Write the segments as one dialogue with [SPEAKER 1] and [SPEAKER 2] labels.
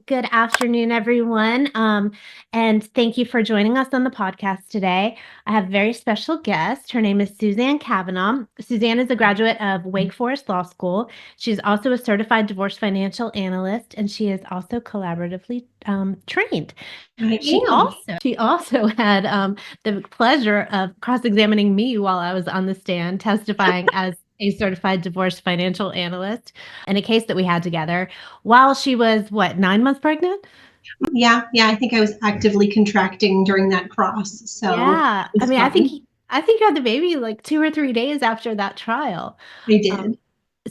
[SPEAKER 1] Good afternoon, everyone. And thank you for joining us on the podcast today. I have a very special guest. Her name is Suzanne Cavanaugh. Suzanne is a graduate of Wake Forest Law School. She's also a certified divorce financial analyst, and she is also collaboratively trained.
[SPEAKER 2] I
[SPEAKER 1] She
[SPEAKER 2] am.
[SPEAKER 1] also she also had the pleasure of cross-examining me while I was on the stand, testifying as a certified divorce financial analyst in a case that we had together while she was, what, 9 months pregnant?
[SPEAKER 2] Yeah. I think I was actively contracting during that cross, so
[SPEAKER 1] Yeah.
[SPEAKER 2] it
[SPEAKER 1] I
[SPEAKER 2] was
[SPEAKER 1] mean, I think
[SPEAKER 2] fun.
[SPEAKER 1] he, I think you had the baby like 2 or 3 days after that trial.
[SPEAKER 2] I
[SPEAKER 1] Um,
[SPEAKER 2] did.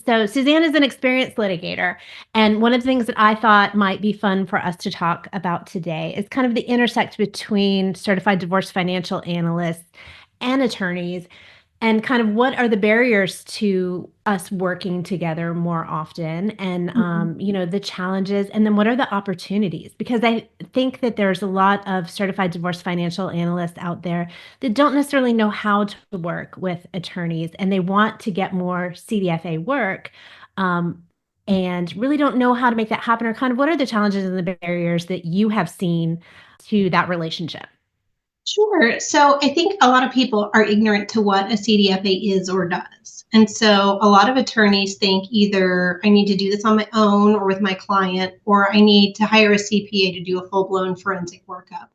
[SPEAKER 1] so Suzanne is an experienced litigator, and one of the things that I thought might be fun for us to talk about today is kind of the intersect between certified divorce financial analysts and attorneys, and kind of what are the barriers to us working together more often, and
[SPEAKER 2] Mhm.
[SPEAKER 1] the challenges, and then what are the opportunities, because I think that there's a lot of certified divorce financial analysts out there that don't necessarily know how to work with attorneys, and they want to get more CDFA work, um, and really don't know how to make that happen, or kind of what are the challenges and the barriers that you have seen to that relationship.
[SPEAKER 2] Sure. So I think a lot of people are ignorant to what a CDFA is or does. And so a lot of attorneys think either I need to do this on my own or with my client, or I need to hire a CPA to do a full blown forensic workup.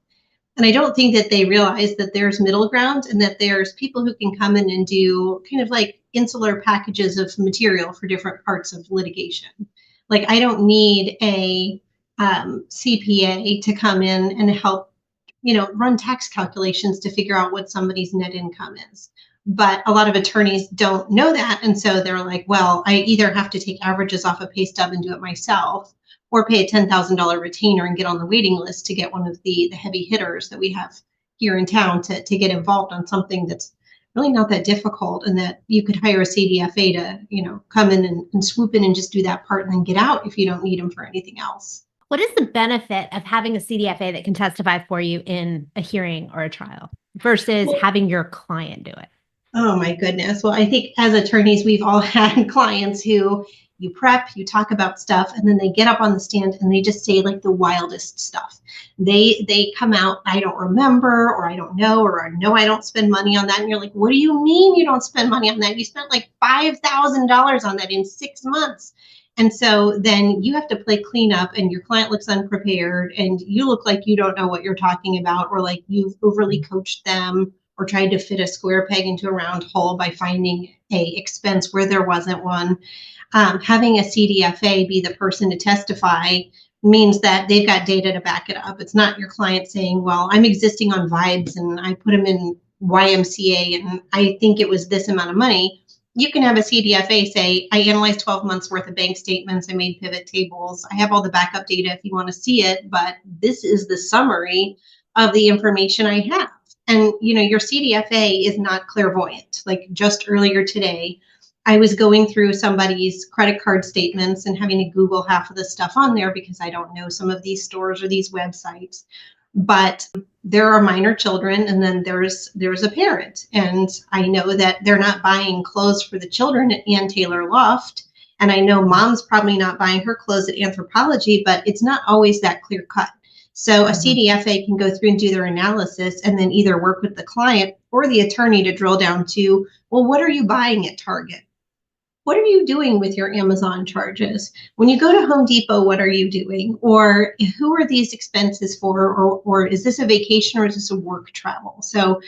[SPEAKER 2] And I don't think that they realize that there's middle ground and that there's people who can come in and do kind of like insular packages of material for different parts of litigation. Like, I don't need a CPA to come in and help, run tax calculations to figure out what somebody's net income is. But a lot of attorneys don't know that. And so they're like, well, I either have to take averages off a pay stub and do it myself, or pay a $10,000 retainer and get on the waiting list to get one of the heavy hitters that we have here in town to get involved on something that's really not that difficult, and that you could hire a CDFA to, come in and swoop in and just do that part and then get out if you don't need them for anything else.
[SPEAKER 1] What is the benefit of having a CDFA that can testify for you in a hearing or a trial versus
[SPEAKER 2] Well,
[SPEAKER 1] having your client do it?
[SPEAKER 2] oh my goodness. Well, I think as attorneys, we've all had clients who you prep, you talk about stuff, and then they get up on the stand and they just say like the wildest stuff. They come out, I don't remember, or I don't know, or no, I don't spend money on that. And you're like, what do you mean you don't spend money on that? You spent like $5,000 on that in 6 months. And so then you have to play cleanup, and your client looks unprepared, and you look like you don't know what you're talking about, or like you've overly coached them, or tried to fit a square peg into a round hole by finding a expense where there wasn't one. Having a CDFA be the person to testify means that they've got data to back it up. It's not your client saying, well, I'm existing on vibes and I put them in YMCA and I think it was this amount of money. You can have a CDFA say, I analyzed 12 months worth of bank statements, I made pivot tables, I have all the backup data if you want to see it, but this is the summary of the information I have. And your CDFA is not clairvoyant. Like, just earlier today, I was going through somebody's credit card statements and having to Google half of the stuff on there because I don't know some of these stores or these websites. But there are minor children, and then there's a parent, and I know that they're not buying clothes for the children at Ann Taylor Loft, and I know mom's probably not buying her clothes at Anthropology, but it's not always that clear cut. So a
[SPEAKER 1] Mhm.
[SPEAKER 2] CDFA can go through and do their analysis and then either work with the client or the attorney to drill down to, well, what are you buying at Target? What are you doing with your Amazon charges? When you go to Home Depot, what are you doing? Or who are these expenses for? Or is this a vacation or is this a work travel? So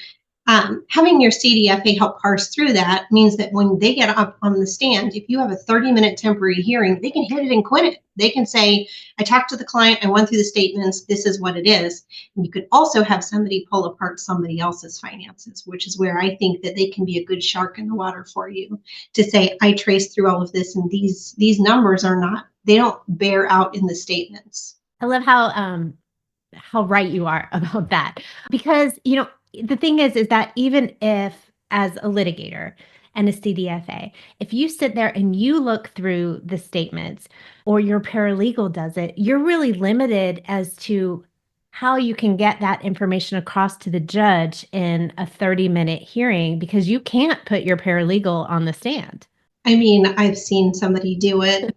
[SPEAKER 2] having your CDFA help parse through that means that when they get up on the stand, if you have a 30-minute temporary hearing, they can hit it and quit it. They can say, I talked to the client, I went through the statements, this is what it is. And you could also have somebody pull apart somebody else's finances, which is where I think that they can be a good shark in the water for you, to say, I traced through all of this and these numbers are not, they don't bear out in the statements.
[SPEAKER 1] I love how right you are about that, because the thing is that even if, as a litigator and a CDFA, if you sit there and you look through the statements, or your paralegal does it, you're really limited as to how you can get that information across to the judge in a 30-minute hearing, because you can't put your paralegal on the stand.
[SPEAKER 2] I mean, I've seen somebody do it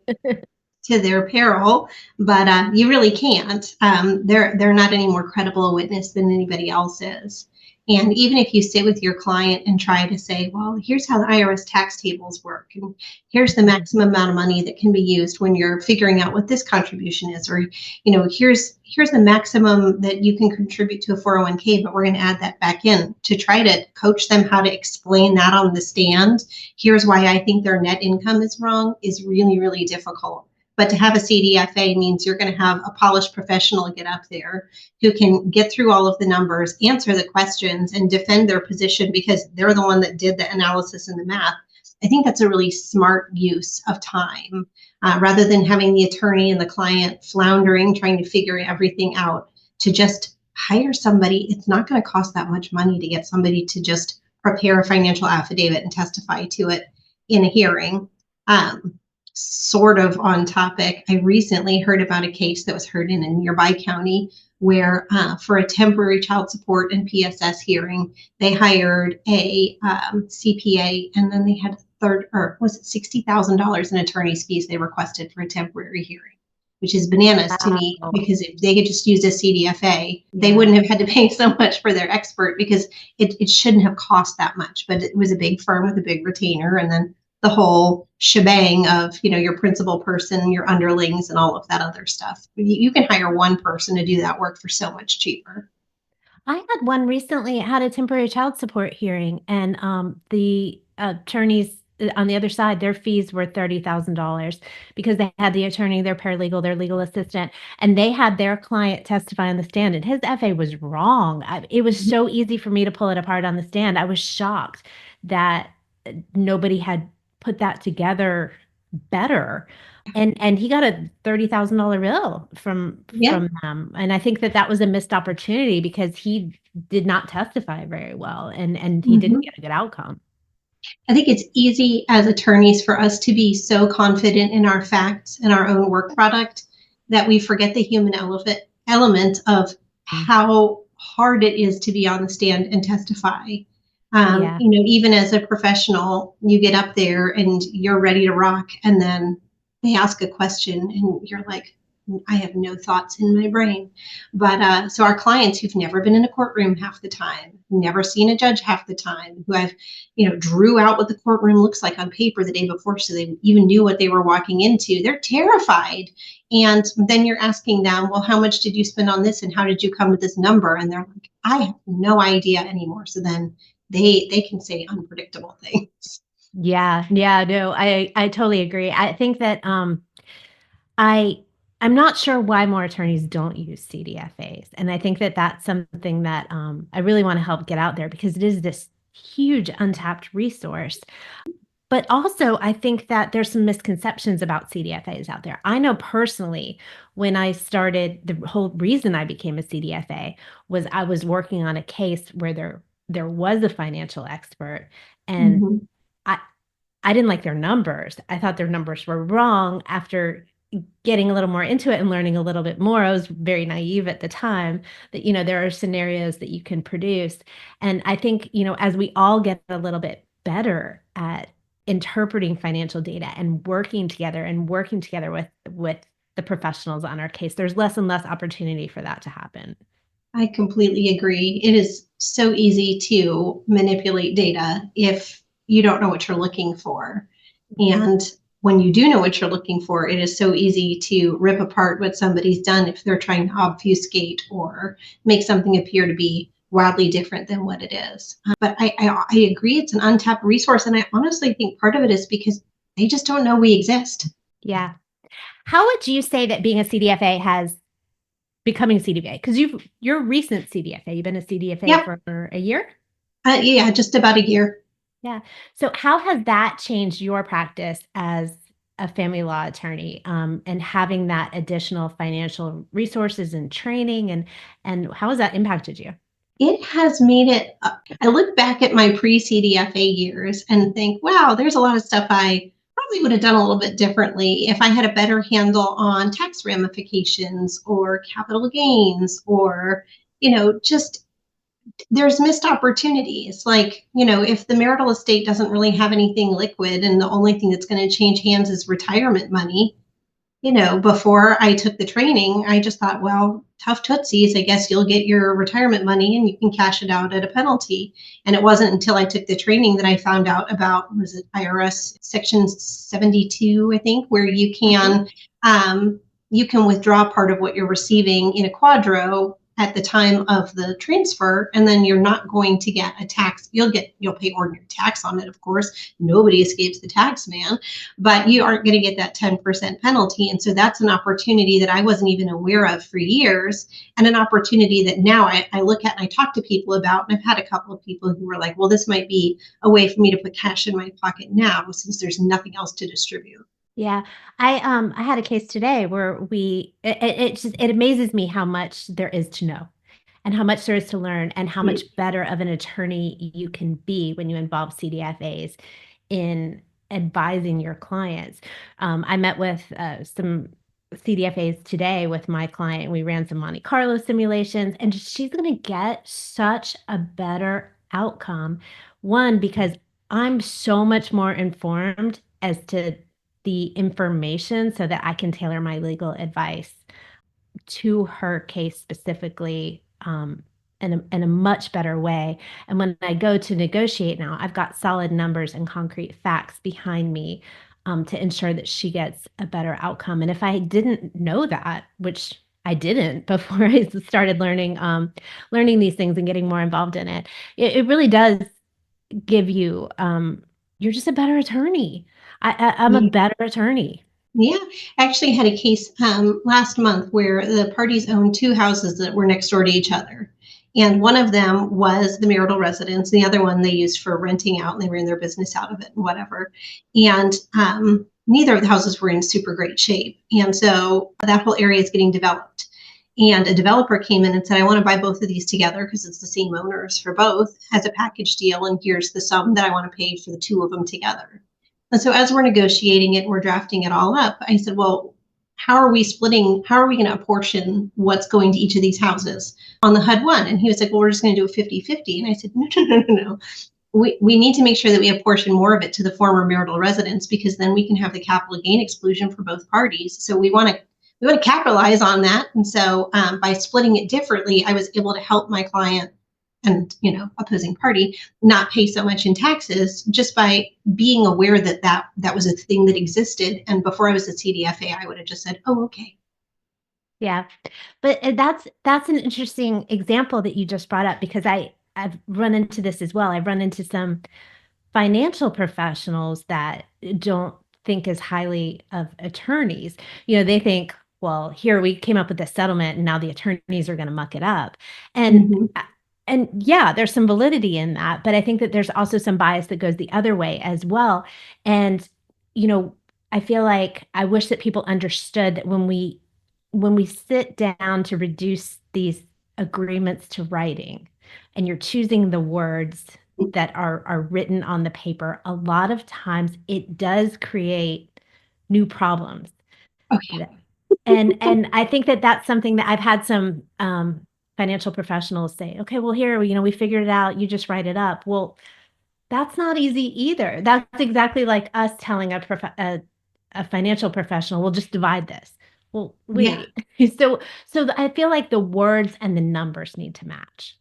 [SPEAKER 2] to their peril, but you really can't. They're not any more credible a witness than anybody else is. And even if you sit with your client and try to say, well, here's how the IRS tax tables work, and here's the maximum amount of money that can be used when you're figuring out what this contribution is, or here's the maximum that you can contribute to a 401k, but we're going to add that back in, to try to coach them how to explain that on the stand. Here's why I think their net income is wrong, is really, really difficult. But to have a CDFA means you're going to have a polished professional get up there who can get through all of the numbers, answer the questions, and defend their position because they're the one that did the analysis and the math. I think that's a really smart use of time, rather than having the attorney and the client floundering, trying to figure everything out. To just hire somebody, it's not going to cost that much money to get somebody to just prepare a financial affidavit and testify to it in a hearing. Sort of on topic, I recently heard about a case that was heard in a nearby county where for a temporary child support and PSS hearing, they hired a CPA, and then they had was it $60,000 in attorney's fees they requested for a temporary hearing, which is bananas to me,
[SPEAKER 1] Wow.
[SPEAKER 2] because if they could just use a CDFA, they
[SPEAKER 1] Yeah.
[SPEAKER 2] wouldn't have had to pay so much for their expert, because it shouldn't have cost that much. But it was a big firm with a big retainer, and then the whole shebang of, your principal person, your underlings, and all of that other stuff. You can hire one person to do that work for so much cheaper.
[SPEAKER 1] I had one recently, had a temporary child support hearing, and the attorneys on the other side, their fees were $30,000 because they had the attorney, their paralegal, their legal assistant, and they had their client testify on the stand, and his FA was wrong. It was so easy for me to pull it apart on the stand. I was shocked that nobody had put that together better. And he got a $30,000 bill
[SPEAKER 2] Yeah.
[SPEAKER 1] from them, and I think that that was a missed opportunity because he did not testify very well, and he didn't
[SPEAKER 2] Mhm.
[SPEAKER 1] get a good outcome.
[SPEAKER 2] I think it's easy as attorneys for us to be so confident in our facts and our own work product that we forget the human element of
[SPEAKER 1] Mm.
[SPEAKER 2] how hard it is to be on the stand and testify.
[SPEAKER 1] Yeah.
[SPEAKER 2] Even as a professional, you get up there and you're ready to rock, and then they ask a question, and you're like, I have no thoughts in my brain. But so our clients who've never been in a courtroom half the time, never seen a judge half the time, who I've drew out what the courtroom looks like on paper the day before so they even knew what they were walking into. They're terrified. And then you're asking them, well, how much did you spend on this? And how did you come to this number? And they're like, I have no idea anymore. So then they can say unpredictable things.
[SPEAKER 1] Yeah, yeah, no, I totally agree. I think that, I I'm not sure why more attorneys don't use CDFAs, and I think that that's something that, I really wanna help get out there because it is this huge untapped resource. But also, I think that there's some misconceptions about CDFAs out there. I know personally, when I started, the whole reason I became a CDFA was I was working on a case where there was a financial expert, and
[SPEAKER 2] Mhm.
[SPEAKER 1] I I didn't like their numbers. I thought their numbers were wrong. After getting a little more into it and learning a little bit more, I was very naive at the time that, there are scenarios that you can produce. And I think, as we all get a little bit better at interpreting financial data and working together with the professionals on our case, there's less and less opportunity for that to happen.
[SPEAKER 2] I completely agree. It is so easy to manipulate data if you don't know what you're looking for. And when you do know what you're looking for, it is so easy to rip apart what somebody's done if they're trying to obfuscate or make something appear to be wildly different than what it is. But I agree, it's an untapped resource. And I honestly think part of it is because they just don't know we exist.
[SPEAKER 1] Yeah. How would you say that being a CDFA has becoming CDFA? Because you're a recent CDFA. You've been a CDFA
[SPEAKER 2] Yep.
[SPEAKER 1] for a year?
[SPEAKER 2] Yeah, just about a year.
[SPEAKER 1] Yeah. So how has that changed your practice as a family law attorney, and having that additional financial resources and training, and how has that impacted you?
[SPEAKER 2] It has made it, I look back at my pre-CDFA years and think, wow, there's a lot of stuff I probably would have done a little bit differently if I had a better handle on tax ramifications or capital gains, or, just there's missed opportunities. Like, if the marital estate doesn't really have anything liquid and the only thing that's going to change hands is retirement money, before I took the training, I just thought, well, tough tootsies. I guess you'll get your retirement money and you can cash it out at a penalty. And it wasn't until I took the training that I found out about, was it IRS Section 72, I think, where you can withdraw part of what you're receiving in a quadro at the time of the transfer, and then you're not going to get a tax. You'll pay ordinary tax on it, of course. Nobody escapes the tax man, but you aren't going to get that 10% penalty. And so that's an opportunity that I wasn't even aware of for years, and an opportunity that now I look at and I talk to people about. And I've had a couple of people who were like, well, this might be a way for me to put cash in my pocket now since there's nothing else to distribute.
[SPEAKER 1] Yeah. I had a case today where it amazes me how much there is to know and how much there is to learn and how much better of an attorney you can be when you involve CDFAs in advising your clients. I met with some CDFAs today with my client. We ran some Monte Carlo simulations, and she's going to get such a better outcome. One, because I'm so much more informed as to the information so that I can tailor my legal advice to her case specifically, in a much better way. And when I go to negotiate now, I've got solid numbers and concrete facts behind me, to ensure that she gets a better outcome. And if I didn't know that, which I didn't before I started learning these things and getting more involved in it, it really does give you, you're just a better attorney. I'm a better attorney.
[SPEAKER 2] Yeah, I actually had a case last month where the parties owned two houses that were next door to each other. And one of them was the marital residence. The other one they used for renting out, and they ran their business out of it and whatever. And neither of the houses were in super great shape. And so that whole area is getting developed. And a developer came in and said, I want to buy both of these together because it's the same owners for both as a package deal. And here's the sum that I want to pay for the two of them together. And so as we're negotiating it and we're drafting it all up, I said, well, how are we going to apportion what's going to each of these houses on the HUD one? And he was like, well, we're just going to do a 50-50. And I said, no. We need to make sure that we apportion more of it to the former marital residence, because then we can have the capital gain exclusion for both parties. So we want to capitalize on that. And so by splitting it differently, I was able to help my client and opposing party not pay so much in taxes just by being aware that was a thing that existed. And before I was a CDFA, I would have just said, oh, okay.
[SPEAKER 1] Yeah. But that's an interesting example that you just brought up, because I've run into this as well. I've run into some financial professionals that don't think as highly of attorneys. They think, well, here we came up with a settlement and now the attorneys are going to muck it up. And yeah, there's some validity in that, but I think that there's also some bias that goes the other way as well. And, I feel like I wish that people understood that when we sit down to reduce these agreements to writing, and you're choosing the words that are written on the paper, a lot of times it does create new problems.
[SPEAKER 2] Okay.
[SPEAKER 1] And I think that that's something that I've had some financial professionals say, okay, well, here, we figured it out. You just write it up. Well, that's not easy either. That's exactly like us telling a financial professional, we'll just divide this. Well, wait. Yeah. So I feel like the words and the numbers need to match.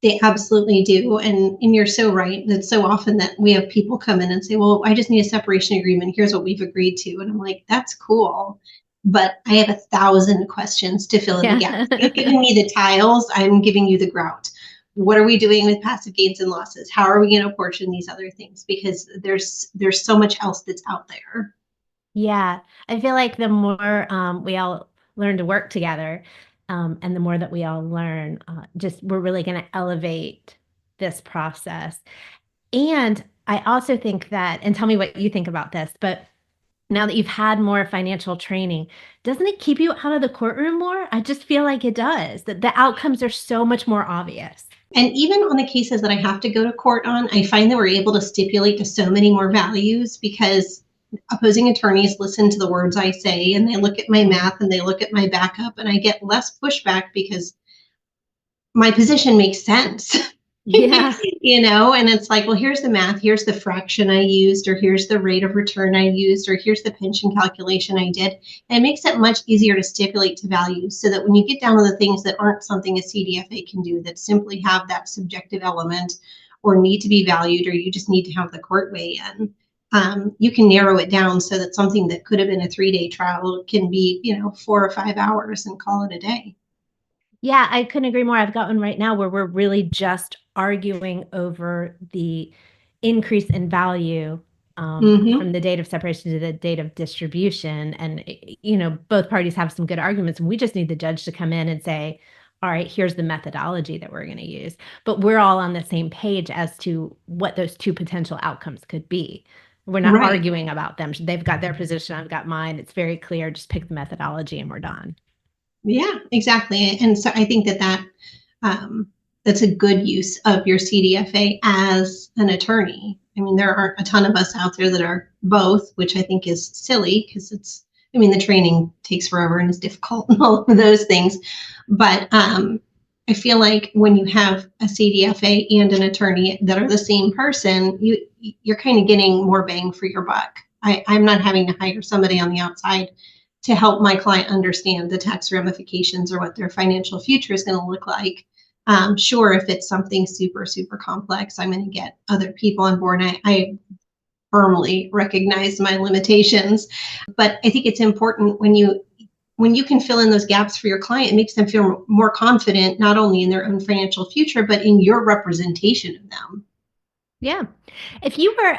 [SPEAKER 2] They absolutely do. And you're so right. That's so often that we have people come in and say, well, I just need a separation agreement. Here's what we've agreed to. And I'm like, that's cool, but I have 1,000 questions to fill in the gaps. You're giving me the tiles, I'm giving you the grout. What are we doing with passive gains and losses? How are we going to apportion these other things? Because there's so much else that's out there.
[SPEAKER 1] Yeah, I feel like the more we all learn to work together, and the more that we all learn, we're really going to elevate this process. And I also think that, and tell me what you think about this, but now that you've had more financial training, doesn't it keep you out of the courtroom more? I just feel like it does, that the outcomes are so much more obvious.
[SPEAKER 2] And even on the cases that I have to go to court on, I find that we're able to stipulate to so many more values because opposing attorneys listen to the words I say, and they look at my math and they look at my backup, and I get less pushback because my position makes sense.
[SPEAKER 1] Yeah.
[SPEAKER 2] And it's like, well, here's the math, here's the fraction I used, or here's the rate of return I used, or here's the pension calculation I did. And it makes it much easier to stipulate to values so that when you get down to the things that aren't something a CDFA can do, that simply have that subjective element or need to be valued, or you just need to have the court weigh in. You can narrow it down so that something that could have been a 3-day trial can be, 4 or 5 hours and call it a day.
[SPEAKER 1] Yeah, I couldn't agree more. I've got one right now where we're really just arguing over the increase in value
[SPEAKER 2] Mm-hmm.
[SPEAKER 1] from the date of separation to the date of distribution. And, both parties have some good arguments, and we just need the judge to come in and say, all right, here's the methodology that we're going to use. But we're all on the same page as to what those two potential outcomes could be. We're not
[SPEAKER 2] Right.
[SPEAKER 1] arguing about them. They've got their position, I've got mine. It's very clear. Just pick the methodology and we're done.
[SPEAKER 2] Yeah, exactly. And so I think that's a good use of your CDFA as an attorney. I mean, there aren't a ton of us out there that are both, which I think is silly because the training takes forever and is difficult and all of those things. But I feel like when you have a CDFA and an attorney that are the same person, you're kind of getting more bang for your buck. I'm not having to hire somebody on the outside to help my client understand the tax ramifications or what their financial future is going to look like. Sure, if it's something super, super complex, I'm going to get other people on board. I firmly recognize my limitations, but I think it's important when you can fill in those gaps for your client, it makes them feel more confident, not only in their own financial future, but in your representation of them.
[SPEAKER 1] Yeah. If you were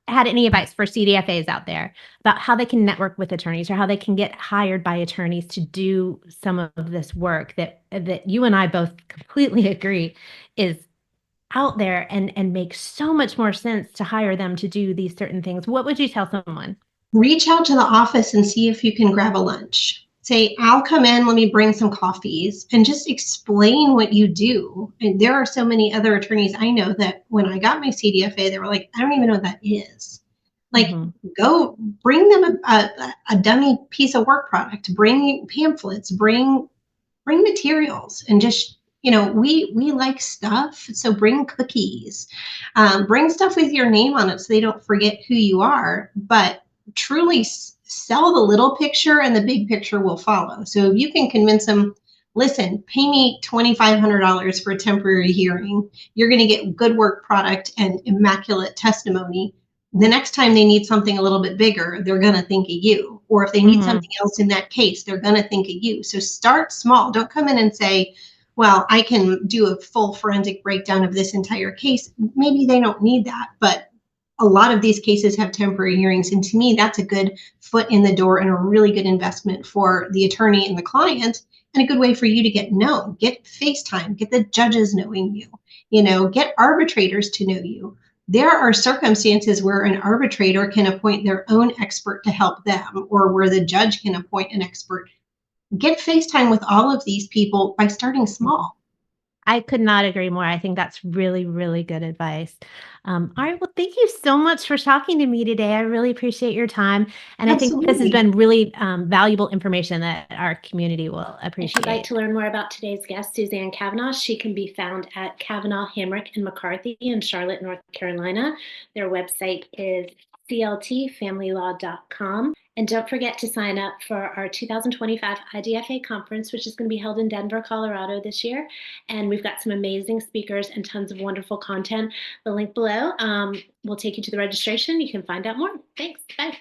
[SPEAKER 1] had any advice for CDFAs out there about how they can network with attorneys or how they can get hired by attorneys to do some of this work that you and I both completely agree is out there and makes so much more sense to hire them to do these certain things, what would you tell someone?
[SPEAKER 2] Reach out to the office and see if you can grab a lunch. Say, I'll come in, let me bring some coffees, and just explain what you do. And there are so many other attorneys I know that when I got my CDFA, they were like, I don't even know what that is. Like,
[SPEAKER 1] Hmm.
[SPEAKER 2] go bring them a dummy piece of work product, bring pamphlets, bring materials, and just we like stuff, so bring cookies, bring stuff with your name on it so they don't forget who you are, but truly sell the little picture and the big picture will follow. So if you can convince them, listen, pay me $2,500 for a temporary hearing, you're going to get good work product and immaculate testimony. The next time they need something a little bit bigger, they're going to think of you. Or if they need
[SPEAKER 1] Hmm.
[SPEAKER 2] something else in that case, they're going to think of you. So start small. Don't come in and say, well, I can do a full forensic breakdown of this entire case. Maybe they don't need that, but a lot of these cases have temporary hearings. And to me, that's a good foot in the door and a really good investment for the attorney and the client, and a good way for you to get known. Get FaceTime, get the judges knowing you, get arbitrators to know you. There are circumstances where an arbitrator can appoint their own expert to help them, or where the judge can appoint an expert. Get FaceTime with all of these people by starting small.
[SPEAKER 1] I could not agree more. I think that's really, really good advice. All right. Well, thank you so much for talking to me today. I really appreciate your time. And I think this has
[SPEAKER 2] Absolutely.
[SPEAKER 1] been really valuable information that our community will
[SPEAKER 3] If you'd like
[SPEAKER 1] appreciate.
[SPEAKER 3] to learn more about today's guest, Suzanne Cavanaugh, she can be found at Cavanaugh, Hamrick, and McCarthy in Charlotte, North Carolina. Their website is cltfamilylaw.com. And don't forget to sign up for our 2025 IDFA conference, which is going to be held in Denver, Colorado this year. And we've got some amazing speakers and tons of wonderful content. The link below will take you to the registration. You can find out more. Thanks. Bye.